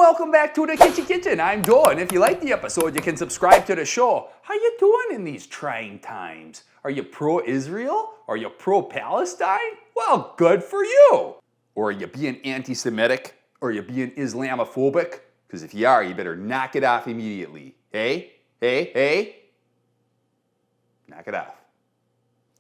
Welcome back to the KITSCHY Kitchen. I'm Joe, and if you like the episode, you can subscribe to the show. How you doing in these trying times? Are you pro-Israel? Are you pro-Palestine? Well, good for you. Or are you being anti-Semitic? Or are you being Islamophobic? Because if you are, you better knock it off immediately. Hey? Knock it off.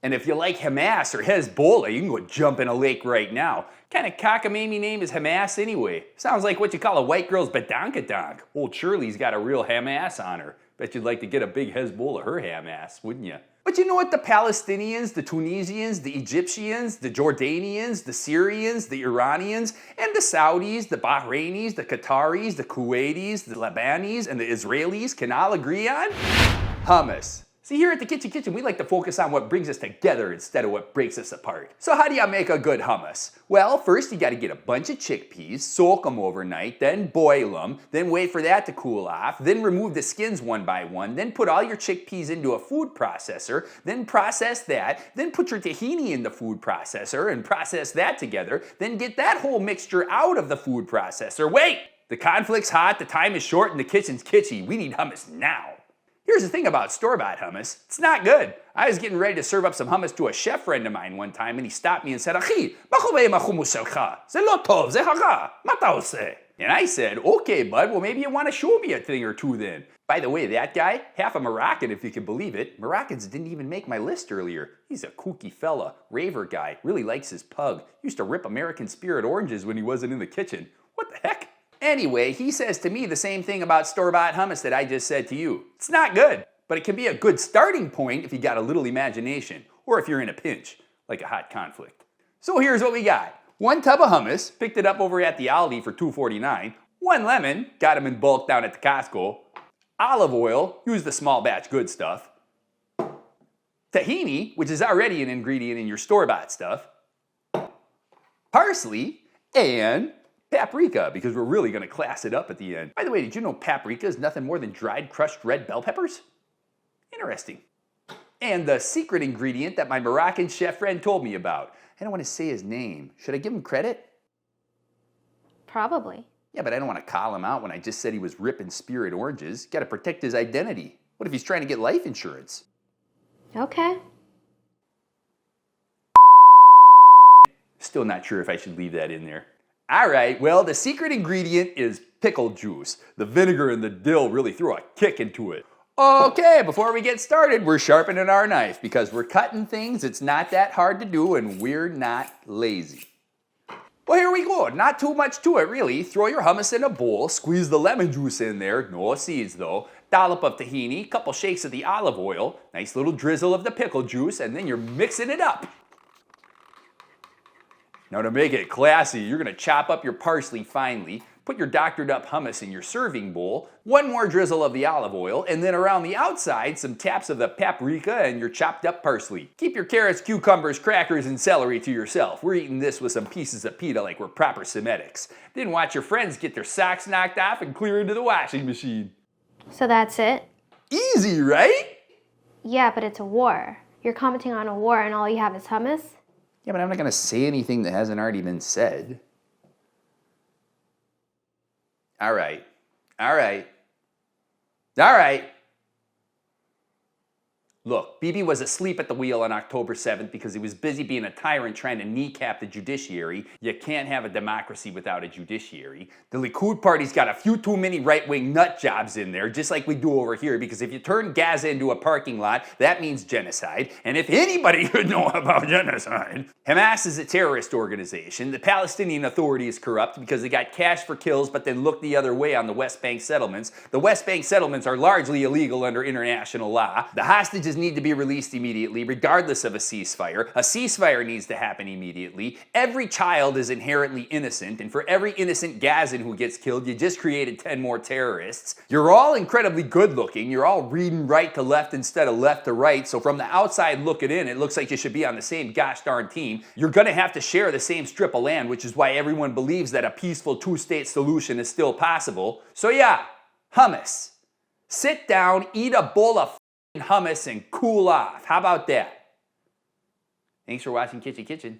And if you like Hamas or Hezbollah, you can go jump in a lake right now. Kind of cockamamie name is Hamas anyway. Sounds like what you call a white girl's badonkadonk. Old Shirley's got a real Hamas on her. Bet you'd like to get a big Hezbollah, her Hamas, wouldn't you? But you know what the Palestinians, the Tunisians, the Egyptians, the Jordanians, the Syrians, the Iranians, and the Saudis, the Bahrainis, the Qataris, the Kuwaitis, the Lebanese, and the Israelis can all agree on? Hummus. See, here at the KITSCHY Kitchen, we like to focus on what brings us together instead of what breaks us apart. So how do you make a good hummus? Well, first you gotta get a bunch of chickpeas, soak them overnight, then boil them, then wait for that to cool off, then remove the skins one by one, then put all your chickpeas into a food processor, then process that, then put your tahini in the food processor and process that together, then get that whole mixture out of the food processor. Wait! The conflict's hot, the time is short, and the kitchen's kitschy. We need hummus now. Here's the thing about store-bought hummus, it's not good. I was getting ready to serve up some hummus to a chef friend of mine one time and he stopped me and said, "Achi, ma chovei ma hummus shelcha? Ze lo tov, ze hara, ma ta oseh?" And I said, "Okay, bud, well maybe you want to show me a thing or two then." By the way, that guy, half a Moroccan if you can believe it. Moroccans didn't even make my list earlier. He's a kooky fella, raver guy, really likes his pug. Used to rip American Spirit oranges when he wasn't in the kitchen. What the heck? Anyway, he says to me the same thing about store-bought hummus that I just said to you. It's not good, but it can be a good starting point if you got a little imagination, or if you're in a pinch, like a hot conflict. So here's what we got. 1 tub of hummus, picked it up over at the Aldi for $2.49. 1 lemon, got them in bulk down at the Costco. Olive oil, use the small batch good stuff. Tahini, which is already an ingredient in your store-bought stuff. Parsley, and paprika, because we're really going to class it up at the end. By the way, did you know paprika is nothing more than dried crushed red bell peppers? Interesting. And the secret ingredient that my Moroccan chef friend told me about. I don't want to say his name. Should I give him credit? Probably. Yeah, but I don't want to call him out when I just said he was ripping Spirit oranges. Got to protect his identity. What if he's trying to get life insurance? Okay. Still not sure if I should leave that in there. Alright, well, the secret ingredient is pickle juice. The vinegar and the dill really throw a kick into it. Okay, before we get started, we're sharpening our knife because we're cutting things. It's not that hard to do and we're not lazy. Well, here we go. Not too much to it, really. Throw your hummus in a bowl, squeeze the lemon juice in there, no seeds though, dollop of tahini, couple shakes of the olive oil, nice little drizzle of the pickle juice, and then you're mixing it up. Now to make it classy, you're gonna chop up your parsley finely, put your doctored up hummus in your serving bowl, 1 more drizzle of the olive oil, and then around the outside, some taps of the paprika and your chopped up parsley. Keep your carrots, cucumbers, crackers, and celery to yourself. We're eating this with some pieces of pita like we're proper Semitics. Then watch your friends get their socks knocked off and clear into the washing machine. So that's it? Easy, right? Yeah, but it's a war. You're commenting on a war and all you have is hummus? Yeah, but I'm not gonna say anything that hasn't already been said. All right. Look, Bibi was asleep at the wheel on October 7th because he was busy being a tyrant trying to kneecap the judiciary. You can't have a democracy without a judiciary. The Likud party's got a few too many right-wing nut jobs in there, just like we do over here, because if you turn Gaza into a parking lot, that means genocide. And if anybody could know about genocide, Hamas is a terrorist organization. The Palestinian Authority is corrupt because they got cash for kills but then looked the other way on the West Bank settlements. The West Bank settlements are largely illegal under international law. The hostages need to be released immediately, regardless of a ceasefire. A ceasefire needs to happen immediately. Every child is inherently innocent, and for every innocent Gazan who gets killed, you just created 10 more terrorists. You're all incredibly good looking. You're all reading right to left instead of left to right, so from the outside looking in, it looks like you should be on the same gosh darn team. You're gonna have to share the same strip of land, which is why everyone believes that a peaceful 2-state solution is still possible. So yeah, hummus. Sit down, eat a bowl of hummus and cool off. How about that? Thanks for watching KITSCHY Kitchen.